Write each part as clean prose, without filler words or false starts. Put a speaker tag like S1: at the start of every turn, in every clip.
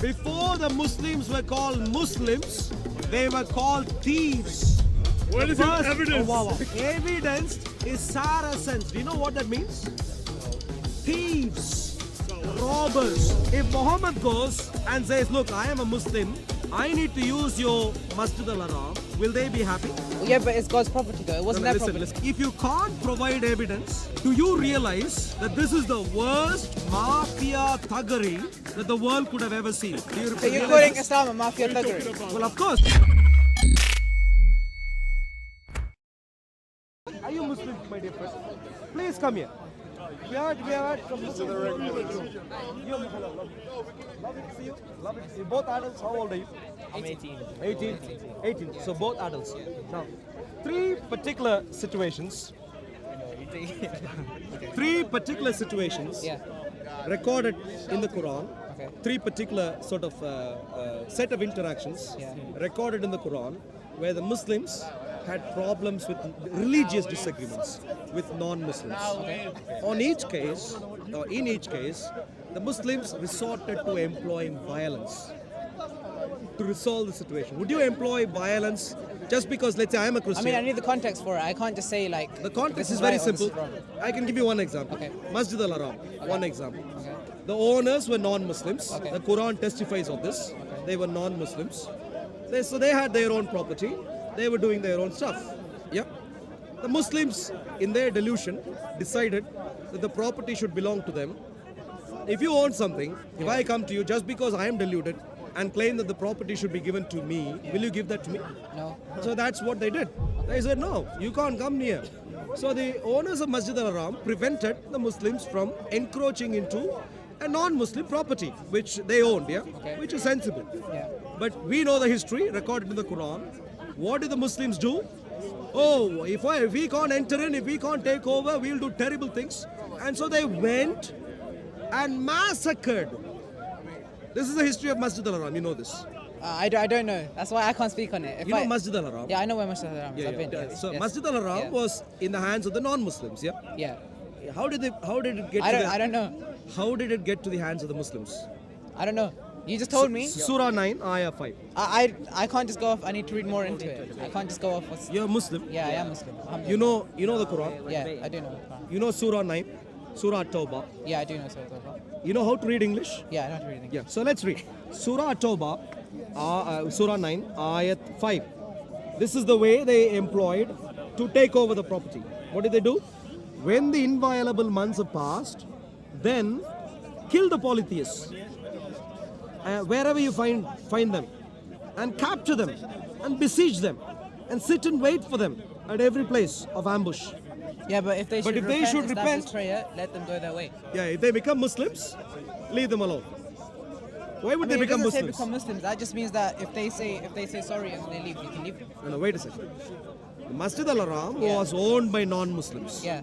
S1: Before the Muslims were called Muslims, they were called thieves.
S2: What is your evidence?
S1: Evidence is Saracens. Do you know what that means? Thieves, robbers. If Muhammad goes and says, look, I am a Muslim, I need to use your Masjid al-Haram, will they be happy?
S3: Yeah, but it's God's property though. It wasn't their property.
S1: Listen. If you can't provide evidence, do you realize that this is the worst mafia thuggery that the world could have ever seen? Do you
S3: So you're
S1: realize
S3: calling
S1: this?
S3: Islam a mafia thuggery?
S1: Well, of course. Are you Muslim, my dear friend? Please come here. We are some Muslim. You're Muslim. Lovely to see you. Lovely to see you. Both adults, how old are you?
S3: I'm 18.
S1: 18. So both adults. Now, three particular situations. Three particular situations
S3: Yeah.
S1: recorded in the Quran.
S3: Okay.
S1: Three particular sort of set of interactions
S3: Yeah.
S1: recorded in the Quran where the Muslims had problems with religious disagreements with non-Muslims. On each case, or in each case, the Muslims resorted to employing violence to resolve the situation. Would you employ violence just because, let's say, I am a
S3: I
S1: Christian?
S3: mean, I need the context for it. I can't just say like.
S1: The context
S3: this
S1: is very
S3: right or this
S1: simple.
S3: is wrong.
S1: I can give you one example.
S3: Okay.
S1: Masjid al-Haram, one example.
S3: Okay.
S1: The owners were non-Muslims.
S3: Okay.
S1: The Quran testifies of this. They were non-Muslims. So they had their own property. They were doing their own stuff. Yeah. The Muslims, in their delusion, decided that the property should belong to them. If you own something, if I come to you just because I am deluded and claim that the property should be given to me, will you give that to me?
S3: No.
S1: So that's what they did. They said, no, you can't come near. So the owners of Masjid al-Haram prevented the Muslims from encroaching into a non-Muslim property, which they owned, yeah?
S3: Okay.
S1: Which is sensible.
S3: Yeah.
S1: But we know the history recorded in the Quran. What did the Muslims do? Oh, if we can't enter in, if we can't take over, we'll do terrible things. And so they went and massacred. This is the history of Masjid al-Haram, you know this.
S3: I don't know. That's why I can't speak on it. If
S1: You know
S3: I-
S1: Masjid al-Haram?
S3: Yeah, I know where Masjid al-Haram is.
S1: Yeah,
S3: I've been.
S1: yeah.
S3: Yes,
S1: So
S3: yes.
S1: Masjid al-Haram
S3: Yeah.
S1: was in the hands of the non-Muslims, yeah?
S3: Yeah.
S1: How did it get
S3: I don't know.
S1: How did it get to the hands of the Muslims?
S3: I don't know. You just told me.
S1: Surah 9, Ayah 5.
S3: I can't just go off. I need to read more into it. I can't just go off. What's,
S1: You're Muslim.
S3: yeah, I am Muslim.
S1: You know the Quran.
S3: Yeah, I do know.
S1: You know Surah 9, Surah Tawbah.
S3: Yeah, I do know. Surah Tawbah.
S1: You know how to read English?
S3: Yeah, I don't read anything.
S1: Yeah. So let's read. Surah Tawbah, Surah 9, Ayat 5. This is the way they employed to take over the property. What did they do? When the inviolable months have passed, then kill the polytheists. Wherever you find them, and capture them, and besiege them, and sit and wait for them at every place of ambush.
S3: Yeah, but if they should
S1: should
S3: establish
S1: repent-
S3: prayer, let them go their way.
S1: Yeah, if they become Muslims, leave them alone. Why would
S3: I mean,
S1: they
S3: it
S1: become
S3: doesn't say
S1: Muslims?
S3: become Muslims. That just means that if they say sorry and they leave, you can leave them.
S1: No, wait a second. The Masjid al-Haram
S3: Yeah.
S1: was owned by non-Muslims.
S3: Yeah,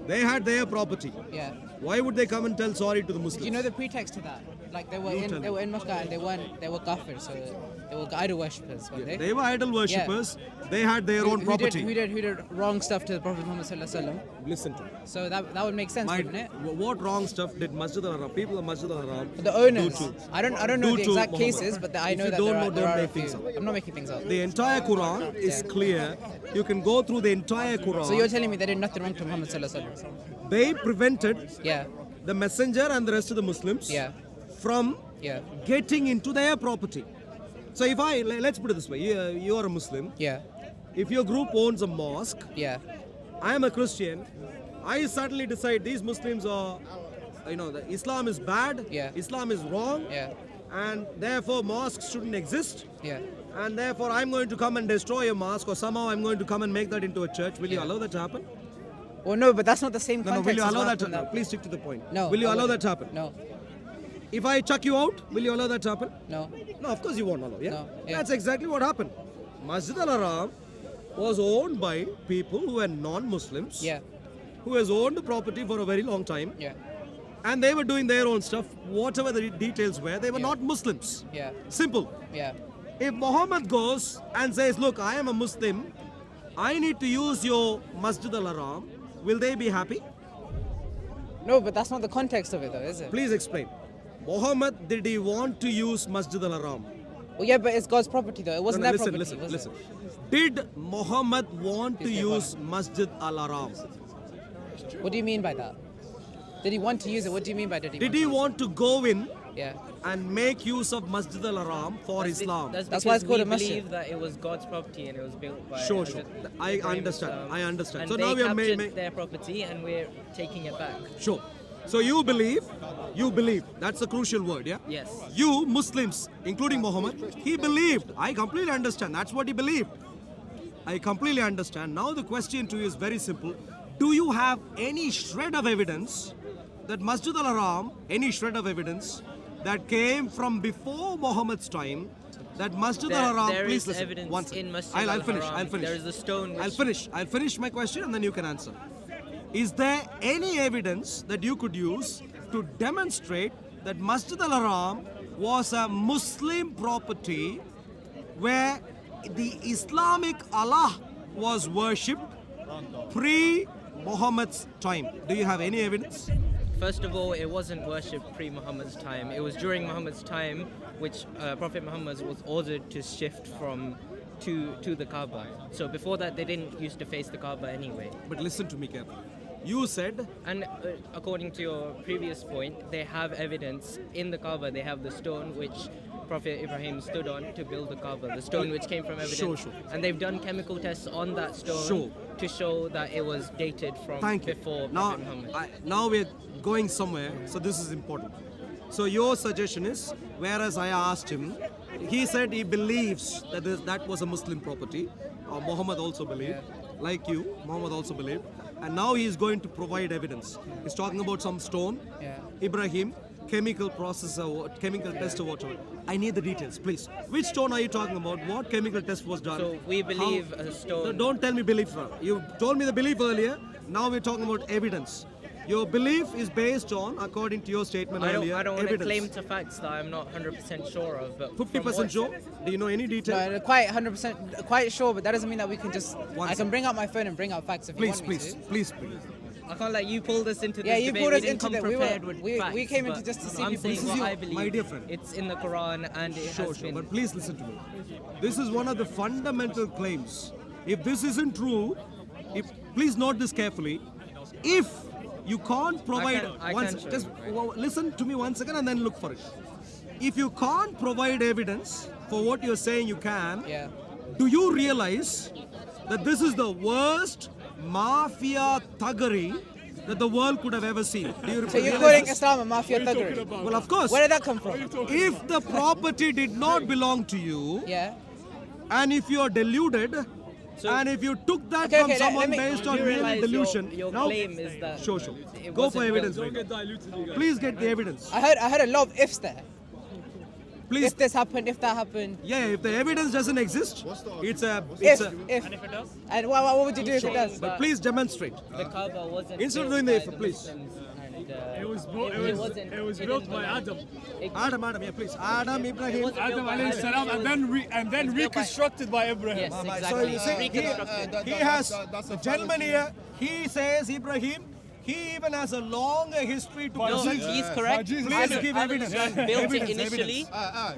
S1: They had their property.
S3: yeah.
S1: Why would they come and tell sorry to the Muslims?
S3: Do you know the pretext to that? Like they were
S1: You tell me.
S3: in Makkah and they were kafirs, so they were idol worshippers. Weren't they?
S1: They were idol worshippers. They had their own property.
S3: Who did wrong stuff to the Prophet Muhammad sallallahu alaihi wasallam?
S1: Listen to me.
S3: So that would make sense, wouldn't it?
S1: What wrong stuff did Masjid al-Haram, people of Masjid al-Haram,
S3: The owners.
S1: do to?
S3: I don't know
S1: do
S3: the
S1: to
S3: exact
S1: Muhammad?
S3: cases, but I
S1: If
S3: know
S1: you
S3: that
S1: don't
S3: there
S1: know,
S3: are, there
S1: don't
S3: are a
S1: make things
S3: few.
S1: up.
S3: I'm not making things up.
S1: The entire Quran is clear. You can go through the entire Quran.
S3: So you're telling me they did nothing wrong to Muhammad sallallahu alaihi wasallam?
S1: They prevented
S3: Yeah,
S1: the messenger and the rest of the Muslims
S3: yeah,
S1: from
S3: yeah,
S1: getting into their property. So if let's put it this way, you are a Muslim.
S3: yeah,
S1: If your group owns a mosque,
S3: yeah,
S1: I am a Christian, I suddenly decide these Muslims are, that Islam is bad,
S3: Yeah.
S1: Islam is wrong,
S3: yeah,
S1: and therefore mosques shouldn't exist,
S3: yeah.
S1: and therefore I'm going to come and destroy a mosque, or somehow I'm going to come and make that into a church. Will you
S3: Yeah.
S1: allow that to happen?
S3: Well, no, but that's not the same
S1: No,
S3: context.
S1: will you
S3: as
S1: allow
S3: what
S1: that to
S3: happened
S1: happen? Please stick to the point.
S3: No.
S1: Will you
S3: I
S1: allow
S3: wouldn't.
S1: that to happen?
S3: No,
S1: If I chuck you out, will you allow that to happen?
S3: no.
S1: No, of course you won't allow, yeah?
S3: No, yeah.
S1: That's exactly what happened. Masjid al-Haram was owned by people who were non-Muslims,
S3: Yeah,
S1: who has owned the property for a very long time,
S3: yeah,
S1: and they were doing their own stuff, whatever the details were. They were
S3: Yeah.
S1: not Muslims.
S3: yeah,
S1: Simple.
S3: yeah.
S1: If Muhammad goes and says, look, I am a Muslim, I need to use your Masjid al-Haram, will they be happy?
S3: No, but that's not the context of it, though, is it?
S1: Please explain. Muhammad, did he want to use Masjid al-Haram?
S3: Well, yeah, but it's God's property though. It wasn't their
S1: listen,
S3: property. was
S1: listen.
S3: it?
S1: Did Muhammad want to
S3: Please stay
S1: use Masjid al-Haram?
S3: What do you mean by that? Did he want to use it? What do you mean by did he?
S1: Did he want to go in
S3: Yeah.
S1: and make use of Masjid al-Haram for Islam?
S3: That's why it's called a
S2: we
S3: masjid.
S2: believe that it was God's property and it was built by.
S1: Sure.
S2: Hazrat
S1: I
S2: Ibrahim
S1: understand.
S2: Islam.
S1: I understand.
S2: And
S1: So
S2: they
S1: now we are
S2: captured their property and we're taking it back.
S1: Sure. So you believe, that's a crucial word, yeah?
S2: Yes.
S1: You Muslims, including Muhammad, he believed. I completely understand. That's what he believed. I completely understand. Now the question to you is very simple. Do you have any shred of evidence that Masjid al-Haram, any shred of evidence that came from before Muhammad's time, that Masjid al-Haram,
S2: There
S1: please
S2: is
S1: listen.
S2: evidence
S1: One second.
S2: in Masjid
S1: I'll finish.
S2: al-Haram.
S1: I'll finish.
S2: There is a stone
S1: I'll
S2: which-
S1: finish my question and then you can answer. Is there any evidence that you could use to demonstrate that Masjid al-Haram was a Muslim property where the Islamic Allah was worshipped pre-Muhammad's time? Do you have any evidence?
S2: First of all, it wasn't worshipped pre-Muhammad's time. It was during Muhammad's time, which Prophet Muhammad was ordered to shift from to the Kaaba. So before that, they didn't used to face the Kaaba anyway.
S1: But listen to me carefully. You said
S2: And according to your previous point, they have evidence in the Kaaba. They have the stone which Prophet Ibrahim stood on to build the Kaaba, the stone which came from evidence.
S1: Sure.
S2: And they've done chemical tests on that stone
S1: Sure.
S2: to show that it was dated from
S1: thank you.
S2: before
S1: Now,
S2: Prophet Muhammad.
S1: now we're going somewhere, so this is important. So your suggestion is, whereas I asked him, he said he believes that that was a Muslim property. Muhammad also believed, like you, Muhammad also believed. And now he is going to provide evidence. He's talking about some stone,
S3: Yeah.
S1: Ibrahim, chemical process or chemical test or whatever. I need the details, please. Which stone are you talking about? What chemical test was done?
S2: So we believe a stone-
S1: No, don't tell me belief now. You told me the belief earlier. Now we're talking about evidence. Your belief is based on, according to your statement
S2: I
S1: earlier,
S2: don't want to
S1: evidence.
S2: claim to facts that I'm not 100% sure of, but
S1: 50% sure? Do you know any detail?
S3: No, quite 100% quite sure, but that doesn't mean that we can just.
S1: One
S3: I can
S1: second.
S3: bring out my phone and bring out facts if you
S1: Please,
S3: want me
S1: please,
S3: to.
S1: please, please.
S2: I can't let you pull us into this
S3: Yeah, you
S2: debate.
S3: pulled
S2: We
S3: us
S2: didn't
S3: into
S2: come
S3: that.
S2: prepared with
S3: We
S2: facts,
S3: came into
S2: but
S3: just to see
S2: I'm
S3: if you-
S2: saying
S1: This is
S2: what
S1: your-
S2: I believe.
S1: my dear friend.
S2: It's in the Quran and it
S1: Sure,
S2: has
S1: sure.
S2: been.
S1: But please listen to me. This is one of the fundamental claims. If this isn't true, please note this carefully. If you can't provide,
S2: I can show
S1: just
S2: you, right?
S1: listen to me 1 second and then look for it. If you can't provide evidence for what you're saying you can,
S3: Yeah.
S1: do you realize that this is the worst mafia thuggery that the world could have ever seen? Do you
S3: So you're
S1: realize
S3: calling
S1: this?
S3: Islam a mafia thuggery?
S1: Well, of course.
S3: Where did that come from?
S1: If the property did not belong to you,
S3: Yeah.
S1: and if you are deluded, and if you took that
S3: Okay,
S1: from
S3: okay, let
S1: someone
S3: me-
S1: based
S2: Do
S1: on
S2: you
S1: merely
S2: realize
S1: delusion,
S2: your
S1: now
S2: claim is that
S1: sure,
S2: it
S1: go for
S2: wasn't
S1: evidence.
S2: built-
S1: Right? Please get the evidence.
S3: I heard a lot of ifs there.
S1: Please.
S3: If this happened, if that happened.
S1: Yeah, if the evidence doesn't exist, it's a.
S3: If,
S1: a
S3: if.
S2: And if it does,
S3: And what would you do if it does?
S1: but please demonstrate.
S2: the Kaaba wasn't.
S1: Instead of
S2: built
S1: doing the
S2: by
S1: if, please.
S2: Muslims and,
S4: It was built. It was
S2: it
S4: built
S2: didn't
S4: by
S2: belong-
S4: Adam.
S1: Adam, yeah, please. Adam, Ibrahim.
S2: wasn't built
S4: Adam
S2: by
S4: alayhi
S2: Adam.
S4: salam, and then
S2: It's built by-
S4: reconstructed by Abraham.
S2: Yes,
S1: So
S2: exactly.
S1: you see,
S2: Reconstructed.
S1: he has the gentleman here. He says Ibrahim. He even has a longer history to
S2: No,
S1: present.
S2: he's correct.
S4: Jesus.
S1: Please
S2: Adam-
S1: give
S2: Adam
S1: evidence.
S2: built
S1: Evidence,
S2: it initially.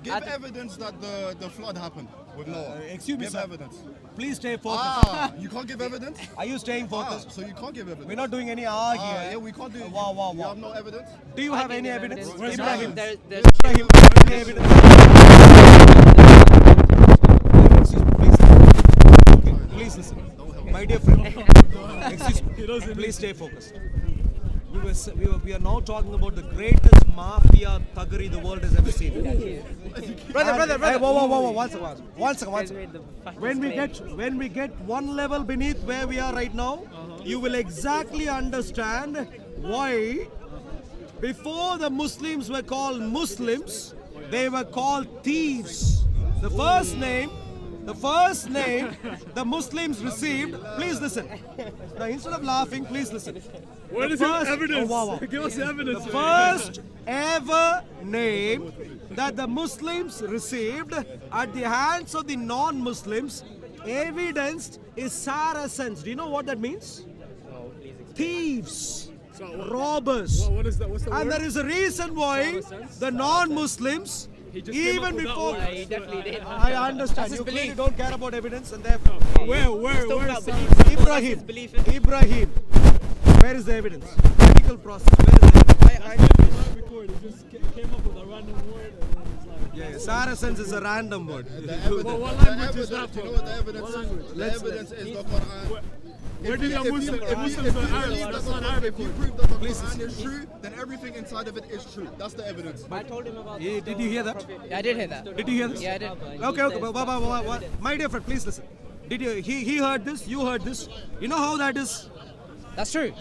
S5: Give
S2: Adam-
S5: evidence that the flood happened with Noah.
S1: Excuse me,
S5: give
S1: sir.
S5: evidence.
S1: Please stay focused.
S5: You can't give evidence?
S1: Are you staying focused?
S5: So you can't give evidence?
S1: We're not doing any R here.
S5: Yeah, we can't do it.
S1: Wow, wow,
S5: You
S1: wow.
S5: have no evidence?
S1: Do you
S2: I
S1: have
S2: can
S1: any
S2: give
S1: evidence?
S2: evidence.
S1: Ibrahim.
S2: There's
S1: Ibrahim, any evidence? Excuse me, please. Okay, please listen. My dear friend. Excuse me. Please stay focused. We are now talking about the greatest mafia thuggery the world has ever seen.
S3: Brother.
S1: Hey, whoa. One second.
S2: Guys made the fattest
S1: When we get one level beneath where we are right now, you will exactly understand why before the Muslims were called Muslims, they were called thieves. The first name the Muslims received, please listen. Now instead of laughing, please listen.
S4: Where
S1: The
S4: is your
S1: first-
S4: evidence?
S1: Oh, wow.
S4: Give us the evidence.
S1: The first ever name that the Muslims received at the hands of the non-Muslims evidenced is Saracens. Do you know what that means? Thieves. robbers.
S4: What is that? What's the
S1: And
S4: word?
S1: there is a reason why the non-Muslims,
S4: He just came
S1: even
S4: up with that
S1: before,
S4: word.
S2: He definitely did.
S1: I understand,
S3: his
S1: you clearly
S3: belief.
S1: don't care about evidence, and therefore,
S4: Where
S2: about
S4: is
S2: belief.
S1: Ibrahim,
S2: His belief in-
S1: Ibrahim, where is the evidence? Medical process, where is the evidence?
S4: record? He just came up with a random word and then it's like.
S1: Yeah, Saracens is a random word.
S4: What
S5: The
S4: language is
S5: evidence,
S4: that
S5: you know
S4: from?
S5: what the evidence
S4: What
S5: is?
S4: language?
S5: The evidence is the Quran.
S4: Where did a Muslim? If Muslims
S5: If
S4: are
S5: you
S4: Arabs,
S5: believe
S4: that's
S5: that
S4: not
S5: the-
S4: Arabic
S5: if you
S4: word.
S5: prove that the Quran is true, then everything inside of it is true. That's the evidence.
S2: I told him about.
S1: Yeah, did you hear that?
S3: Yeah, I did hear that.
S1: Did you hear this?
S3: Yeah, I did.
S1: Okay, okay, my dear friend, please listen. Did you? He heard this. You heard this. You know how that is?
S3: That's true.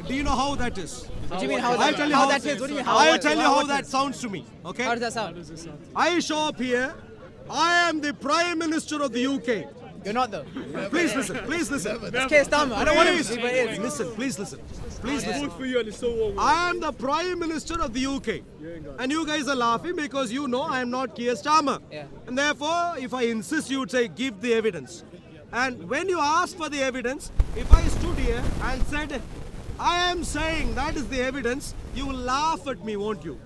S1: Do you know how that is?
S3: What do you mean how
S1: I'll
S3: that,
S1: tell you
S3: how that is? What do you mean how?
S1: I'll
S3: what-
S1: tell you
S3: how
S1: how
S3: what
S1: that
S3: is?
S1: sounds to me. Okay.
S3: How does that sound?
S1: I show up here. I am the Prime Minister of the UK.
S3: You're not though.
S1: Please listen. Please listen.
S3: It's Keir Starmer. I don't want him
S1: Please
S3: to be, but it is.
S1: listen. Please listen. Please
S4: I
S1: listen.
S4: vote for you and it's so warm.
S1: I am the Prime Minister of the UK. And you guys are laughing because you know I am not Keir Starmer.
S3: Yeah.
S1: And therefore, if I insist, you would say, give the evidence. And when you ask for the evidence, if I stood here and said, I am saying that is the evidence, you will laugh at me, won't you?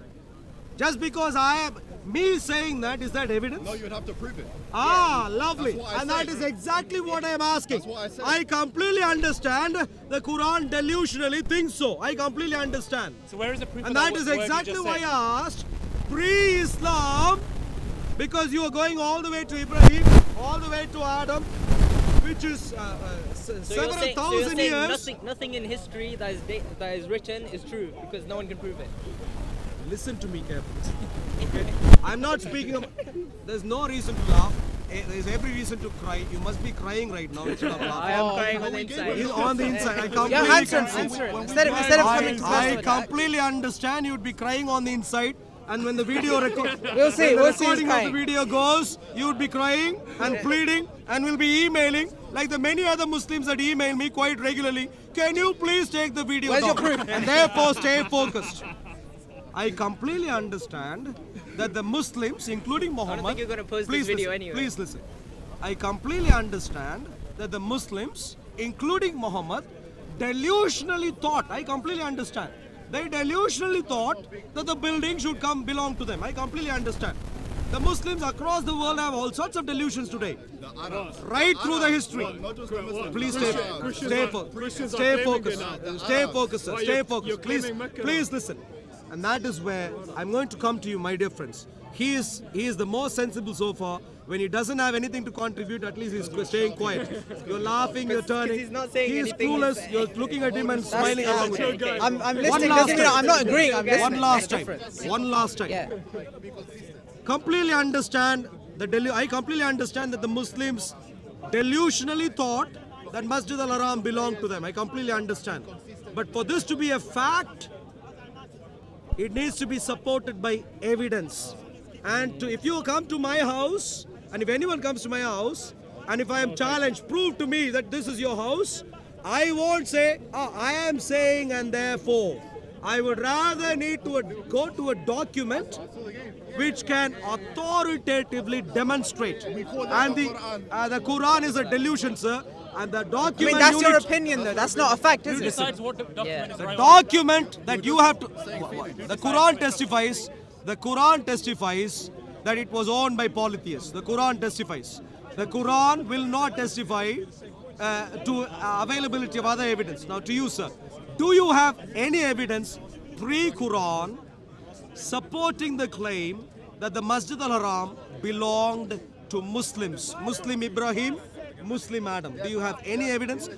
S1: Just because I am, me saying that, is that evidence?
S5: No, you'd have to prove it.
S1: Ah, lovely.
S5: That's what I
S1: And that
S5: said.
S1: is exactly what I am asking.
S5: That's what I said.
S1: I completely understand the Quran delusionally thinks so. I completely understand.
S6: So where is the proof
S1: And
S6: of
S1: that is
S6: word you
S1: exactly
S6: just
S1: why
S6: said?
S1: I asked pre-Islam, because you are going all the way to Ibrahim, all the way to Adam, which is several thousand years.
S2: Nothing in history that is written is true because no one can prove it.
S1: Listen to me carefully. Okay? I'm not speaking of. There's no reason to laugh. There's every reason to cry. You must be crying right now instead of
S2: I
S1: laughing.
S2: am crying on the inside.
S1: He's on the inside. I
S3: Yeah,
S1: completely
S3: answer him,
S1: can-
S3: answer him. Instead of coming to us
S1: I
S3: with that.
S1: completely understand you'd be crying on the inside, and when the video
S3: We'll see,
S1: when the
S3: we'll see who's
S1: recording of the
S3: crying.
S1: video goes, you'd be crying and pleading, and will be emailing like the many other Muslims that email me quite regularly. Can you please take the video
S3: Where's your
S1: down?
S3: proof?
S1: And therefore stay focused. I completely understand that the Muslims, including Muhammad,
S2: think you're gonna post this
S1: please
S2: video
S1: listen,
S2: anyway.
S1: Please listen. I completely understand that the Muslims, including Muhammad, delusionally thought. I completely understand. They delusionally thought that the building should belong to them. I completely understand. The Muslims across the world have all sorts of delusions today. Right through the history.
S5: Not just the Muslims.
S1: Please
S4: Christians are
S1: stay
S4: claiming
S1: focused.
S4: it now.
S1: Stay focused, sir.
S4: Well,
S1: Stay
S4: you're
S1: focused. Please,
S4: claiming Mecca
S1: please listen. And that is where I'm going to come to you, my dear friends. He is the most sensible so far. When he doesn't have anything to contribute, at least he's staying quiet. You're laughing, you're turning.
S2: he's not saying
S1: He's
S2: anything.
S1: clueless. You're looking at him and smiling along with him.
S3: I'm
S1: One
S3: listening.
S1: last
S3: Doesn't mean
S1: time.
S3: I'm not agreeing. I'm listening.
S1: One last
S3: That's
S1: time.
S3: different.
S1: One last time.
S3: Yeah.
S1: Completely understand I completely understand that the Muslims delusionally thought that Masjid al-Haram belonged to them. I completely understand. But for this to be a fact, it needs to be supported by evidence. And if you come to my house, and if anyone comes to my house, and if I am challenged, prove to me that this is your house, I won't say, I am saying and therefore. I would rather need to go to a document which can authoritatively demonstrate. And the Quran is a delusion, sir. And the
S3: I
S1: document
S3: mean, that's
S1: you
S3: your
S1: need-
S3: opinion, though. That's not a fact, is it?
S6: Decides what document is
S1: the
S6: right.
S1: document that you have to the Quran testifies that it was owned by polytheists. The Quran testifies. The Quran will not testify to availability of other evidence. Now to you, sir, do you have any evidence pre-Quran supporting the claim that the Masjid al-Haram belonged to Muslims? Muslim Ibrahim, Muslim Adam. Do you have any evidence?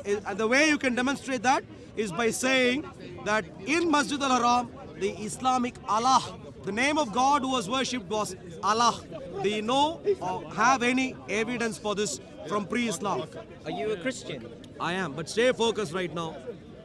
S1: And the way you can demonstrate that is by saying that in Masjid al-Haram, the Islamic Allah, the name of God who was worshipped was Allah. Do you know or have any evidence for this from pre-Islam?
S2: Are you a Christian?
S1: I am, but stay focused right now.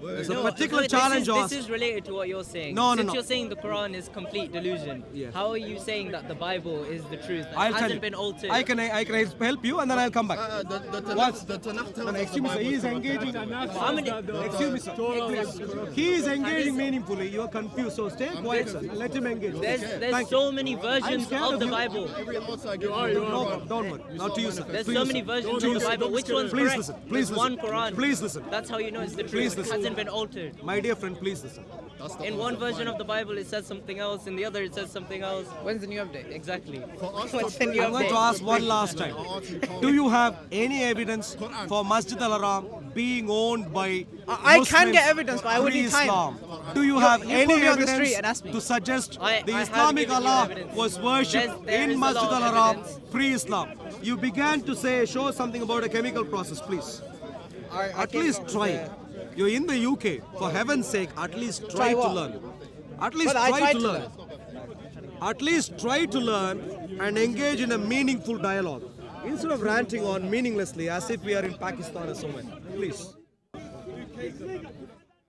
S1: There's a
S2: No,
S1: particular
S2: this
S1: challenge
S2: is,
S1: asked.
S2: this is related to what you're saying.
S1: No, no,
S2: Since
S1: no.
S2: you're saying the Quran is complete delusion,
S1: Yeah.
S2: how are you saying that the Bible is the truth? That
S1: I'll tell
S2: hasn't
S1: you.
S2: been altered.
S1: I can help you and then I'll come back.
S5: The Tanakh tells us the
S1: Excuse me, sir.
S5: Bible
S1: He is
S5: corrupted.
S1: engaging.
S2: How many?
S1: Excuse me, sir. Please. He is engaging meaningfully. You are confused, so stay quiet, sir. Let him engage.
S2: There's
S1: Thank
S2: so
S1: you.
S2: many versions
S1: scared
S2: of
S1: of
S2: the
S1: you.
S2: Bible.
S5: Every outside gives
S1: No, don't worry. Now to you, sir.
S2: There's
S1: To
S2: so
S1: you,
S2: many
S1: sir.
S2: versions
S1: To
S2: of
S1: you,
S2: the
S1: sir.
S2: Bible. Which one's
S1: Please
S2: correct?
S1: listen. Please
S2: There's
S1: listen.
S2: one Quran.
S1: Please listen.
S2: That's how you know it's the truth.
S1: Please
S2: It
S1: listen.
S2: hasn't hasn't been altered.
S1: My dear friend, please listen.
S2: In one version of the Bible, it says something else. In the other, it says something else.
S3: When's the new update?
S2: Exactly.
S5: For us
S2: What's
S5: to
S2: the new
S1: I'm going to
S2: update?
S1: ask one last time. Do you have any evidence for Masjid Al-Haram being owned by
S3: I can
S1: Muslims
S3: get evidence, but I would need time.
S1: pre-Islam? Do you have
S3: you
S1: any
S3: put me on the street
S1: evidence
S3: and ask me.
S1: to suggest
S2: I
S1: the
S2: have
S1: Islamic
S2: given you
S1: Allah
S2: evidence.
S1: was worshipped
S2: There is
S1: in
S2: a
S1: Masjid
S2: lot of
S1: Al-Haram
S2: evidence.
S1: pre-Islam? You began to show something about a chemical process, please. At least try. You're in the UK. For heaven's sake, at least try
S3: Try
S1: to
S3: what?
S1: learn. At least
S3: But I
S1: try
S3: tried
S1: to
S3: to
S1: learn. At least try to learn and engage in a meaningful dialogue instead of ranting on meaninglessly as if we are in Pakistan or somewhere. Please.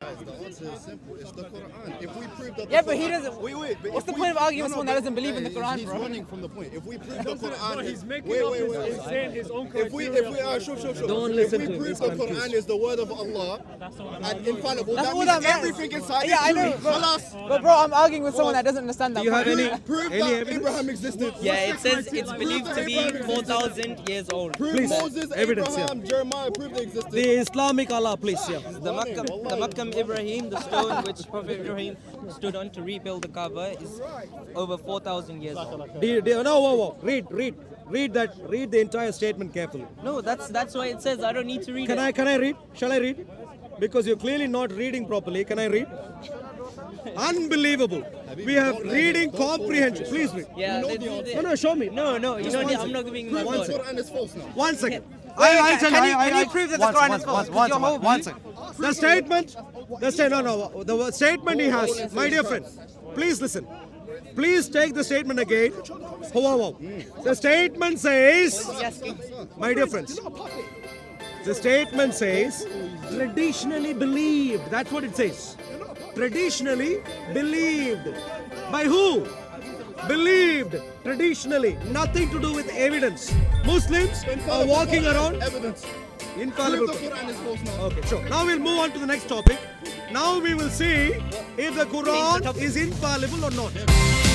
S5: Guys, the answer is simple. It's the Quran. If we prove that the
S3: Yeah, but he
S5: Quran-
S3: doesn't-
S5: Wait. But
S3: what's
S5: if
S3: the
S5: we-
S3: point of arguing with
S5: No,
S3: someone that
S5: but-
S3: doesn't believe in the
S5: yeah,
S3: Quran,
S5: he's
S3: bro?
S5: running from the point. If we prove the Quran,
S4: But he's making
S5: wait,
S4: up
S5: wait,
S4: his,
S5: wait.
S4: he's saying his own
S5: If we,
S4: criteria.
S5: sure.
S1: Don't
S5: if
S1: listen
S5: we
S1: to him,
S5: prove
S1: he's
S5: the
S1: confused.
S5: Quran is the word of Allah and infallible,
S3: That's
S5: that
S3: all
S5: means
S3: that matters.
S5: everything inside
S3: Yeah,
S5: is
S3: I know.
S5: true.
S3: But,
S5: Khalas.
S3: but bro, I'm arguing with someone that doesn't understand that.
S1: Do you have
S3: point.
S1: any
S5: Prove
S1: any
S5: that
S1: evidence?
S5: Abraham existed.
S2: Yeah, it
S5: What's the
S2: says
S5: criteria?
S2: it's
S5: Prove
S2: believed
S5: that
S2: to be
S5: Abraham existed.
S2: 4,000 years old.
S5: Prove
S1: Please,
S5: Moses,
S1: evidence, yeah.
S5: Abraham, Jeremiah, prove they existed.
S1: The Islamic Allah, please. Yeah.
S2: The Makkah Ibrahim, the stone which Prophet Ibrahim stood on to rebuild the Kaaba, is over 4,000 years old.
S1: No. Read that. Read the entire statement carefully.
S2: No, that's why it says I don't need to read
S1: Can
S2: it.
S1: I read? Shall I read? Because you're clearly not reading properly. Can I read? Unbelievable. We have reading comprehension. Please read.
S2: Yeah,
S1: No, show me.
S2: No, you
S1: Just
S2: don't
S1: one
S2: need,
S1: second.
S2: I'm not giving you
S5: Prove
S2: my
S5: the
S2: word.
S5: Quran is false now.
S1: 1 second.
S3: Wait,
S1: I'll tell
S3: can you prove that the Quran is false? Because your whole
S1: One second. The statement. No. The statement he has, my dear friend. Please listen. Please take the statement again. Whoa. The statement says, my dear friends. The statement says, traditionally believed. That's what it says. Traditionally believed. By who? Believed. Traditionally. Nothing to do with evidence. Muslims are walking around.
S5: Evidence.
S1: Infallible.
S5: Prove the Quran is false now.
S1: Okay, sure. Now we'll move on to the next topic. Now we will see if the Quran is infallible or not.